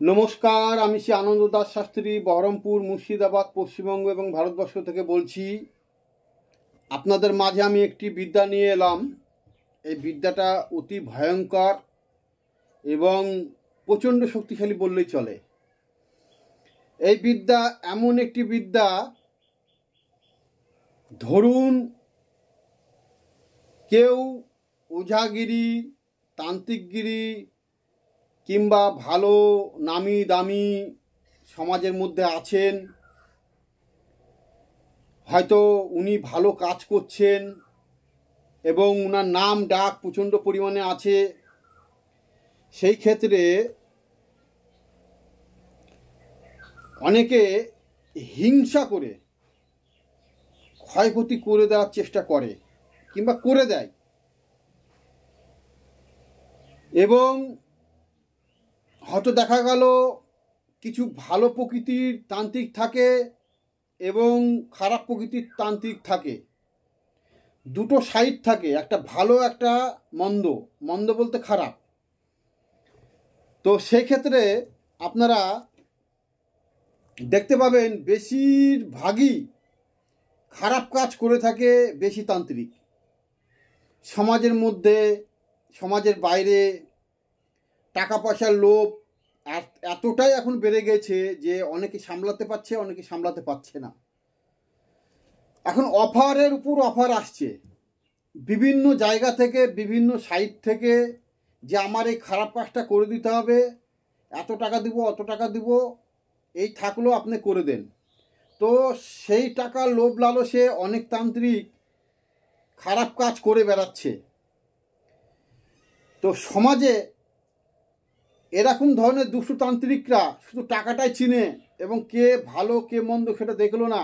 নমস্কার, আমি শ্রী আনন্দ দাস শাস্ত্রী বহরমপুর, মুর্শিদাবাদ, পশ্চিমবঙ্গ এবং ভারতবর্ষ থেকে বলছি। আপনাদের মাঝে আমি একটি বিদ্যা নিয়ে এলাম। এই বিদ্যাটা অতি ভয়ঙ্কর এবং প্রচণ্ড শক্তিশালী বললেই চলে। এই বিদ্যা এমন একটি বিদ্যা, ধরুন কেউ ওঝাগিরি, তান্ত্রিকগিরি কিংবা ভালো নামি দামি সমাজের মধ্যে আছেন, হয়তো উনি ভালো কাজ করছেন এবং ওনার নাম ডাক প্রচণ্ড পরিমাণে আছে। সেই ক্ষেত্রে অনেকে হিংসা করে ক্ষয়ক্ষতি করে দেওয়ার চেষ্টা করে কিংবা করে দেয়, এবং হয়তো দেখা গেল কিছু ভালো প্রকৃতির তান্ত্রিক থাকে এবং খারাপ প্রকৃতির তান্ত্রিক থাকে, দুটো সাইড থাকে, একটা ভালো একটা মন্দ, মন্দ বলতে খারাপ। তো সেক্ষেত্রে আপনারা দেখতে পাবেন বেশিরভাগই খারাপ কাজ করে থাকে বেশি তান্ত্রিক। সমাজের মধ্যে, সমাজের বাইরে টাকা পয়সার লোভ এতটাই এখন বেড়ে গেছে যে অনেকে সামলাতে পারছে, অনেকে সামলাতে পারছে না। এখন অফারের উপর অফার আসছে বিভিন্ন জায়গা থেকে, বিভিন্ন সাইট থেকে, যে আমার এই খারাপ কাজটা করে দিতে হবে, এত টাকা দিব, অত টাকা দিব, এই থাকলো আপনি করে দেন। তো সেই টাকা লোভ লালসে অনেক তান্ত্রিক খারাপ কাজ করে বেড়াচ্ছে। তো সমাজে এরকম ধরনের দুষ্টতান্ত্রিকরা শুধু টাকাটাই চিনে এবং কে ভালো কে মন্দ সেটা দেখলো না।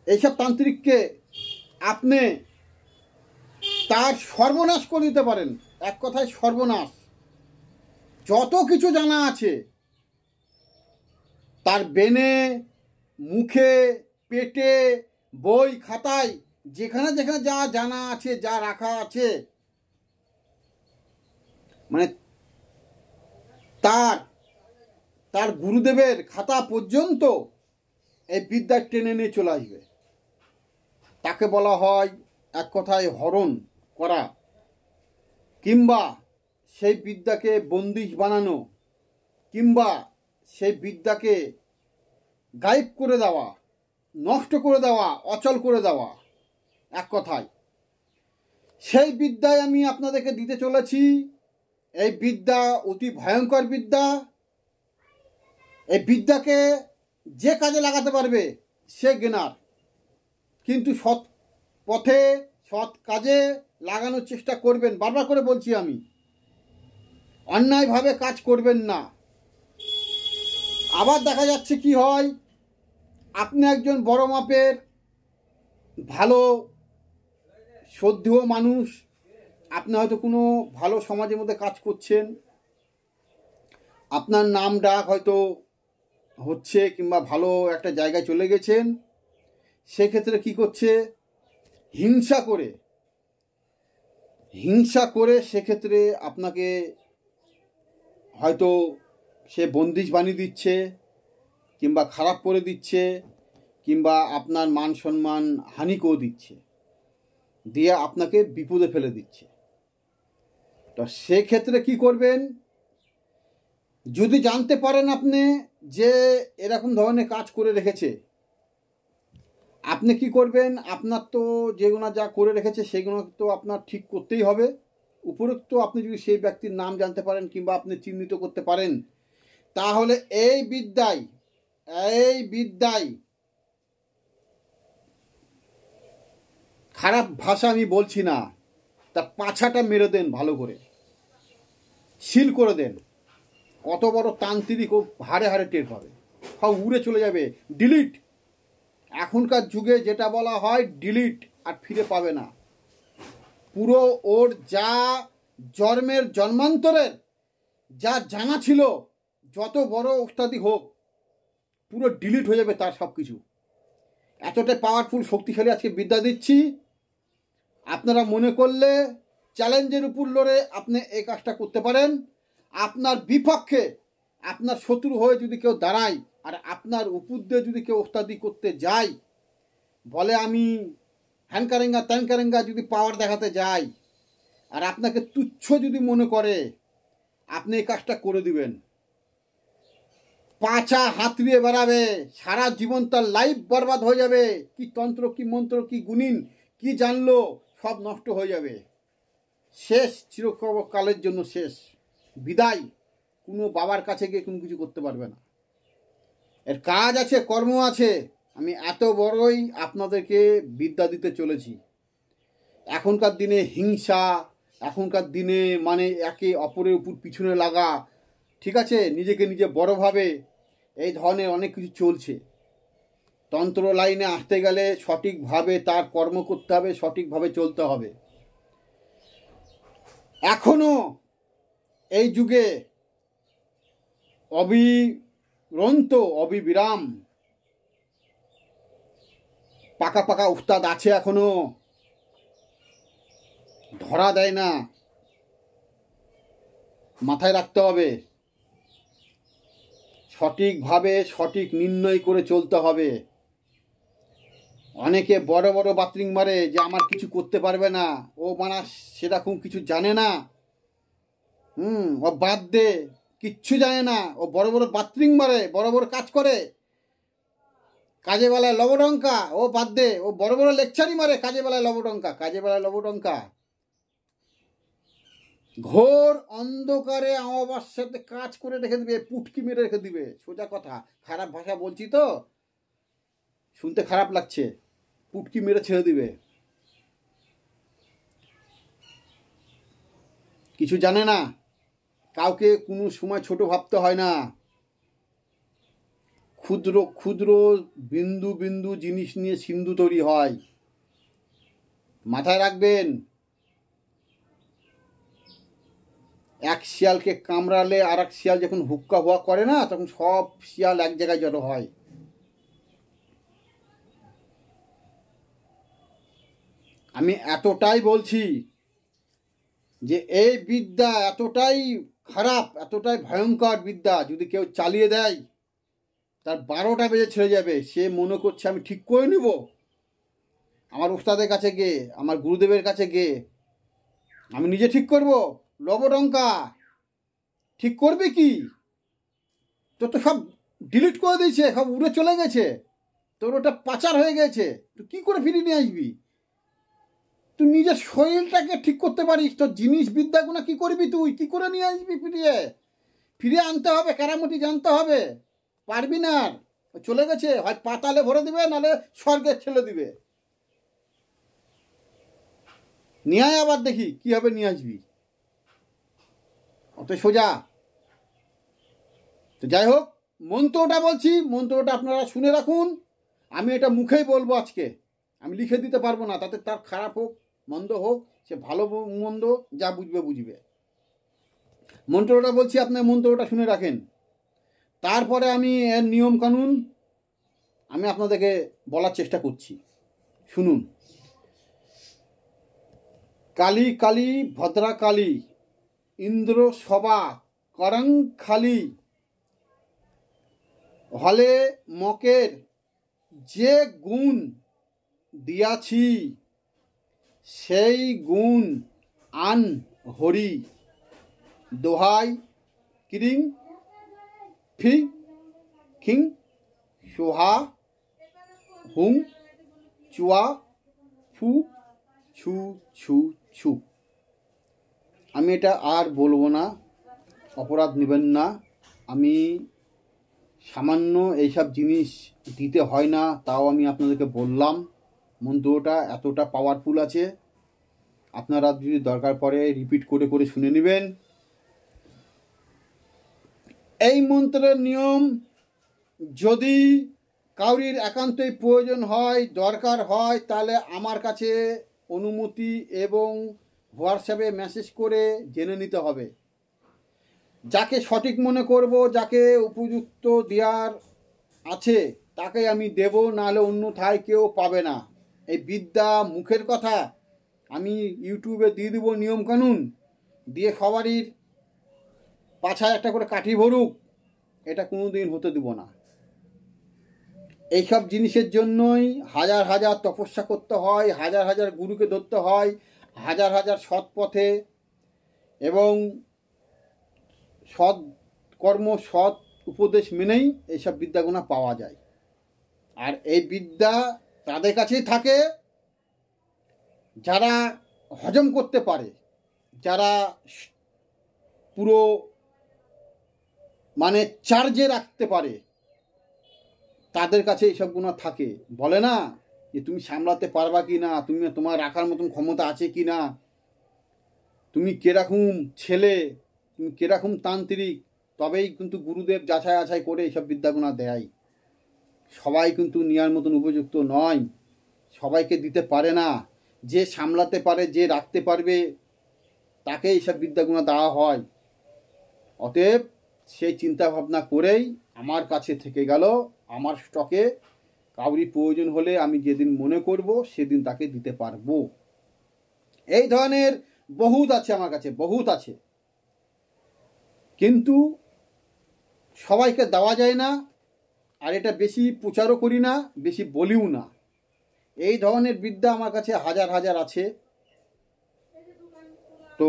এইসব তান্ত্রিককে আপনি তার সর্বনাশ করে দিতে পারেন, এক কথায় সর্বনাশ। যত কিছু জানা আছে তার বেনে, মুখে, পেটে, বই খাতায়, যেখানে যেখানে যা জানা আছে, যা রাখা আছে, মানে তার গুরুদেবের খাতা পর্যন্ত এই বিদ্যা টেনে নিয়ে চলে আসবে। তাকে বলা হয় এক কথায় হরণ করা, কিংবা সেই বিদ্যাকে বন্দিশ বানানো, কিংবা সেই বিদ্যাকে গায়েব করে দেওয়া, নষ্ট করে দেওয়া, অচল করে দেওয়া। এক কথায় সেই বিদ্যায় আমি আপনাদেরকে দিতে চলেছি। এই বিদ্যা অতি ভয়ঙ্কর বিদ্যা। এই বিদ্যাকে যে কাজে লাগাতে পারবে সে গেনার, কিন্তু সৎ পথে সৎ কাজে লাগানোর চেষ্টা করবেন। বারবার করে বলছি আমি, অন্যায়ভাবে কাজ করবেন না। আবার দেখা যাচ্ছে কি হয়, আপনি একজন বড় মাপের ভালো শ্রদ্ধেয় মানুষ, আপনি হয়তো কোনো ভালো সমাজের মধ্যে কাজ করছেন, আপনার নাম ডাক হয়তো হচ্ছে কিংবা ভালো একটা জায়গায় চলে গেছেন। সেক্ষেত্রে কি করছে, হিংসা করে সেক্ষেত্রে আপনাকে হয়তো সে বন্দিশ বানিয়ে দিচ্ছে, কিংবা খারাপ করে দিচ্ছে, কিংবা আপনার মান সম্মান হানি করে দিচ্ছে, দিয়ে আপনাকে বিপদে ফেলে দিচ্ছে। তো সেক্ষেত্রে কি করবেন, যদি জানতে পারেন আপনি যে এরকম ধরনের কাজ করে রেখেছে, আপনি কি করবেন, আপনার তো যেগুলো যা করে রেখেছে সেগুলো তো আপনার ঠিক করতেই হবে। উপরোক্ত আপনি যদি সেই ব্যক্তির নাম জানতে পারেন কিংবা আপনি চিহ্নিত করতে পারেন, তাহলে এই বিদ্যায় খারাপ ভাষা আমি বলছি না, তার পাছাটা মেরে দেন, ভালো করে সিল করে দেন। কত বড় তান্ত্রিক ও হাড়ে হাড়ে টের পাবে, সব উড়ে চলে যাবে, ডিলিট। এখনকার যুগে যেটা বলা হয় ডিলিট, আর ফিরে পাবে না। পুরো ওর যা জন্মান্তরের যা জানা ছিল, যত বড় ওস্তাদি হোক, পুরো ডিলিট হয়ে যাবে তার সব কিছু। এতটাই পাওয়ারফুল শক্তিশালী আজকে বিদ্যা দিচ্ছি। আপনারা মনে করলে চ্যালেঞ্জের উপর লড়ে আপনি এই কাজটা করতে পারেন। আপনার বিপক্ষে, আপনার শত্রু হয়ে যদি কেউ দাঁড়ায় আর আপনার উপর দিয়ে যদি কেউ ওস্তাদি করতে যায়, বলে আমি হ্যানকারেঙ্গা ত্যানকারেঙ্গা যদি পাওয়ার দেখাতে যাই, আর আপনাকে তুচ্ছ যদি মনে করে, আপনি এই কাজটা করে দিবেন। পাছা হাতড়িয়ে বেড়াবে, সারা জীবন তার লাইফ বরবাদ হয়ে যাবে। কি তন্ত্র, কি মন্ত্র, কি গুণিন, কি জানলো, সব নষ্ট হয়ে যাবে। শেষ, চিরকালের জন্য শেষ, বিদায়। কোনো বাবার কাছে গিয়ে কোনো কিছু করতে পারবে না। এর কাজ আছে, কর্ম আছে। আমি এত বড়ই আপনাদেরকে বিদ্যা দিতে চলেছি। এখনকার দিনে হিংসা, এখনকার দিনে মানে একে অপরের উপর পিছনে লাগা, ঠিক আছে, নিজেকে নিজে বড় ভাবে, এই ধরনের অনেক কিছু চলছে। তন্ত্র লাইনে আসতে গেলে সঠিকভাবে তার কর্ম করতে হবে, সঠিকভাবে চলতে হবে। এখনো এই যুগে অবিরন্ত, অবিবিরাম পাকা পাকা উস্তাদ আছে, এখনো ধরা দেয় না। মাথায় রাখতে হবে, সঠিকভাবে সঠিক নির্ণয় করে চলতে হবে। অনেকে বড় বড় বাতরিং মারে যে আমার কিছু করতে পারবে না, ও মানা সেরকম কিছু জানে না। ও বাদ দে, কিচ্ছু জানে না। ও বড় বড় বাতরিং মারে, বড় বড় কাজ করে, কাজে বেলায় লবডঙ্কা। ও বাদ দে, ও বড় বড় লেকচারই মারে, কাজে বেলায় লবডঙ্কা, কাজে বেলায় লবডঙ্কা। ঘোর অন্ধকারে অমাবস্যাতে কাজ করে রেখে দিবে, পুটকি মেরে রেখে দিবে। সোজা কথা, খারাপ ভাষা বলছি তো শুনতে খারাপ লাগছে, পুটকি মেরে ছেড়ে দিবে। কিছু জানে না, কাউকে কোনো সময় ছোট ভাবতে হয় না। ক্ষুদ্র ক্ষুদ্র বিন্দু বিন্দু জিনিস নিয়ে সিন্ধু তৈরি হয়, মাথায় রাখবেন। এক শিয়ালকে কামড়ালে আর এক শিয়াল যখন হুক্কা হুয়া করে না, তখন সব শিয়াল এক জায়গায় জড়ো হয়। আমি এতটাই বলছি যে এই বিদ্যা এতটাই খারাপ, এতটাই ভয়ঙ্কর বিদ্যা, যদি কেউ চালিয়ে দেয় তার 12টা বেজে ছেড়ে যাবে। সে মনে করছে আমি ঠিক করে নিব, আমার উস্তাদের কাছে গিয়ে, আমার গুরুদেবের কাছে গিয়ে আমি নিজে ঠিক করব। লবডঙ্কা, ঠিক করবে কি? তোর তো সব ডিলিট করে দিয়েছে, সব উড়ে চলে গেছে, তোর ওটা পাচার হয়ে গেছে, তুই কী করে ফিরিয়ে নিয়ে আসবি? তুই নিজের শরীরটাকে ঠিক করতে পারিস, তোর জিনিস বিদ্যাগুলো কী করবি? তুই কী করে নিয়ে আসবি ফিরিয়ে? ফিরিয়ে আনতে হবে, কারামতি জানতে হবে। পারবি না, চলে গেছে, হয় পাতালে ভরে দিবে, নাহলে স্বর্গে ঠেলে দিবে। নিয়ে আয়, আবার দেখি কীভাবে নিয়ে আসবি। অত সোজা। তো যাই হোক, মন্ত্রটা বলছি, মন্ত্রটা আপনারা শুনে রাখুন। আমি এটা মুখেই বলবো আজকে, আমি লিখে দিতে পারবো না। তাতে তার খারাপ হোক মন্দ হোক, সে ভালো মন্দ যা বুঝবে বুঝবে। মন্ত্রটা বলছি, আপনার মন্ত্রটা শুনে রাখেন। তারপরে আমি এর নিয়ম কানুন আমি আপনাদেরকে বলার চেষ্টা করছি, শুনুন। কালী কালী ভদ্রা কালী ইন্দ্র সভা করং খালি হলে মকের যে গুণ দিয়াছি সেই গুণ আন হরি দোহাই কিরিং ফি খিং সোহা হুং চুয়া ফু ছু ছু ছু। আমি এটা আর বলবো না, অপরাধ নেবেন না। আমি সামান্য এইসব জিনিস দিতে হয় না, তাও আমি আপনাদেরকে বললাম। মন্ত্রটা এতটা পাওয়ারফুল আছে, আপনারা যদি দরকার পড়ে রিপিট করে করে শুনে নেবেন। এই মন্ত্রের নিয়ম, যদি কাউরির একান্তই প্রয়োজন হয়, দরকার হয়, তাহলে আমার কাছে অনুমতি এবং হোয়াটসঅ্যাপে মেসেজ করে জেনে নিতে হবে। যাকে সঠিক মনে করব, যাকে উপযুক্ত দেওয়ার আছে, তাকে আমি দেব, নাহলে অন্যথায় কেউ পাবে না। এই বিদ্যা মুখের কথা আমি ইউটিউবে দিয়ে দেবো নিয়মকানুন, দিয়ে সবারই পাছায় একটা করে কাঠি ভরুক, এটা কোনো দিন হতে দেব না। এইসব জিনিসের জন্যই হাজার হাজার তপস্যা করতে হয়, হাজার হাজার গুরুকে ধরতে হয়, হাজার হাজার সৎ পথে এবং সৎ কর্ম সৎ উপদেশ মেনেই এইসব বিদ্যাগুলো পাওয়া যায়। আর এই বিদ্যা তাদের কাছেই থাকে যারা হজম করতে পারে, যারা পুরো মানে চার্জে রাখতে পারে, তাদের কাছে এইসব গুণ থাকে। বলে না যে তুমি সামলাতে পারবা কি না, তুমি তোমার রাখার মতন ক্ষমতা আছে কি না, তুমি কিরকম ছেলে, তুমি কিরকম তান্ত্রিক, তবেই কিন্তু গুরুদেব যাচাই আছাই করে এইসব বিদ্যাগুণা দেয়। সবাই কিন্তু নেওয়ার মতন উপযুক্ত নয়, সবাইকে দিতে পারে না। যে সামলাতে পারে, যে রাখতে পারবে, তাকে এইসব বিদ্যাগুণা দেওয়া হয়। অতএব সেই চিন্তা ভাবনা করেই আমার কাছে থেকে গেল। আমার স্টকে কাউরি প্রয়োজন হলে আমি যেদিন মনে করব সেদিন তাকে দিতে পারবো। এই ধরনের বহুত আছে আমার কাছে, বহুত আছে, কিন্তু সবাইকে দেওয়া যায় না। আর এটা বেশি প্রচারও করি না, বেশি বলিও না। এই ধরনের বিদ্যা আমার কাছে হাজার হাজার আছে। তো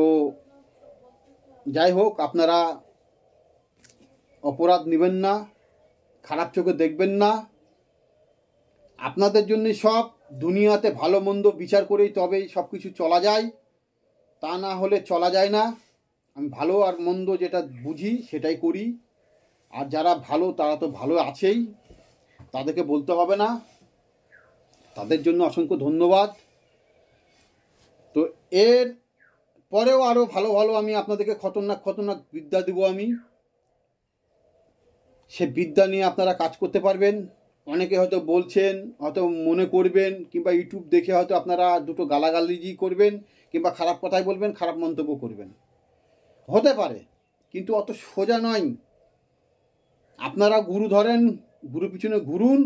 যাই হোক, আপনারা অপরাধ নেবেন না, খারাপ চোখে দেখবেন না। আপনাদের জন্যই সব, দুনিয়াতে ভালো মন্দ বিচার করেই তবেই সব কিছু চলা যায়, তা না হলে চলা যায় না। আমি ভালো আর মন্দ যেটা বুঝি সেটাই করি। আর যারা ভালো তারা তো ভালো আছেই, তাদেরকে বলতে হবে না। তাদের জন্য অসংখ্য ধন্যবাদ। তো এর পরেও আরও ভালো ভালো আমি আপনাদেরকে খতরনাক খতরনাক বিদ্যা দেব। আমি সে বিদ্যা নিয়ে আপনারা কাজ করতে পারবেন। অনেকে হয়তো বলছেন, হয়তো মনে করবেন, কিংবা ইউটিউব দেখে হয়তো আপনারা দুটো গালাগালিজি করবেন, কিংবা খারাপ কথাই বলবেন, খারাপ মন্তব্য করবেন, হতে পারে, কিন্তু অত সোজা নয়। আপনারা গুরু ধরেন, গুরু পিছনে ঘুরুন,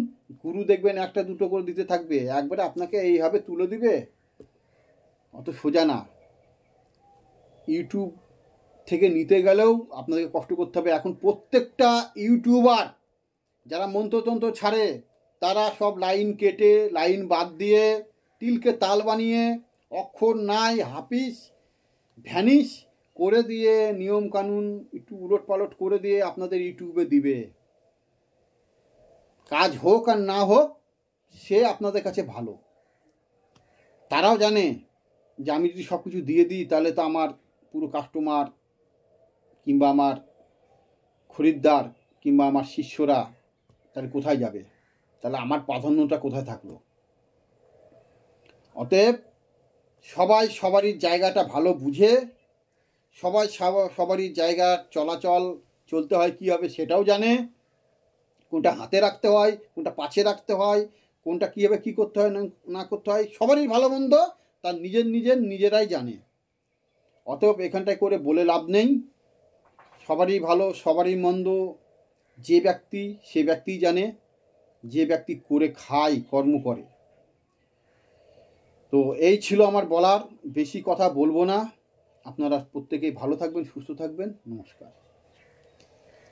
গুরু দেখবেন একটা দুটো করে দিতে থাকবে, একবারে আপনাকে এইভাবে তুলে দিবে, অত সোজা না। ইউটিউব থেকে নিতে গেলেও আপনাদেরকে কষ্ট করতে হবে। এখন প্রত্যেকটা ইউটিউবার যারা মন্ত্রতন্ত্র ছাড়ে, তারা সব লাইন কেটে, লাইন বাদ দিয়ে, তিলকে তাল বানিয়ে, অক্ষর নাই, হাফিস ভ্যানিশ করে দিয়ে, নিয়ম কানুন একটু উলট পালট করে দিয়ে আপনাদের ইউটিউবে দিবে। কাজ হোক আর না হোক, সে আপনাদের কাছে ভালো। তারাও জানে যে আমি যদি সব কিছু দিয়ে দিই তাহলে তো আমার পুরো কাস্টমার কিংবা আমার খরিদ্দার কিংবা আমার শিষ্যরা তাহলে কোথায় যাবে, তাহলে আমার প্রাধান্যটা কোথায় থাকলো। অতএব সবাই সবারই জায়গাটা ভালো বুঝে, সবাই সবারই জায়গার চলাচল চলতে হয় কীভাবে সেটাও জানে, কোনটা হাতে রাখতে হয়, কোনটা পাশে রাখতে হয়, কোনটা কীভাবে কী করতে হয় না করতে হয়, সবারই ভালো মন্দ তার নিজেরাই জানে। অতএব এখানটায় করে বলে লাভ নেই। সবারই ভালো সবারই মন্দ যে ব্যক্তি, সে ব্যক্তিই জানে, যে ব্যক্তি করে খায়, কর্ম করে। তো এই ছিল আমার বলার, বেশি কথা বলবো না। আপনারা প্রত্যেকেই ভালো থাকবেন, সুস্থ থাকবেন। নমস্কার।